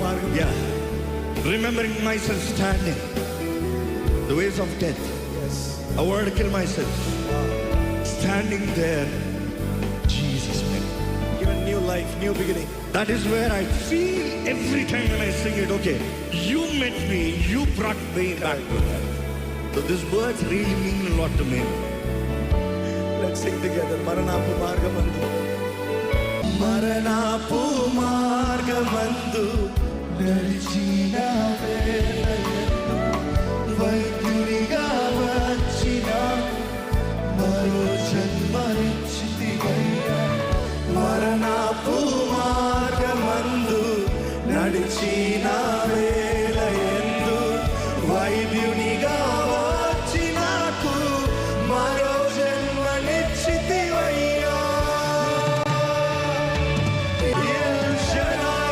మార్గం. Yeah. Remembering myself standing the ways of death. Yes. I wanted to kill myself. Standing there, Jesus met me. Given new life, new beginning. That is where I feel every time when I sing it. Okay, you met me, you brought me back to that. So these words really mean a lot to me. Let's sing together. మరణాపు మార్గమందు, మరణాపు మార్గమందు నడిచిన వేళయందు వైద్యునిగా వచ్చిన మరో జన్మనిచ్చితివయ్యా. మరణాపు మార్గమందు నడిచిన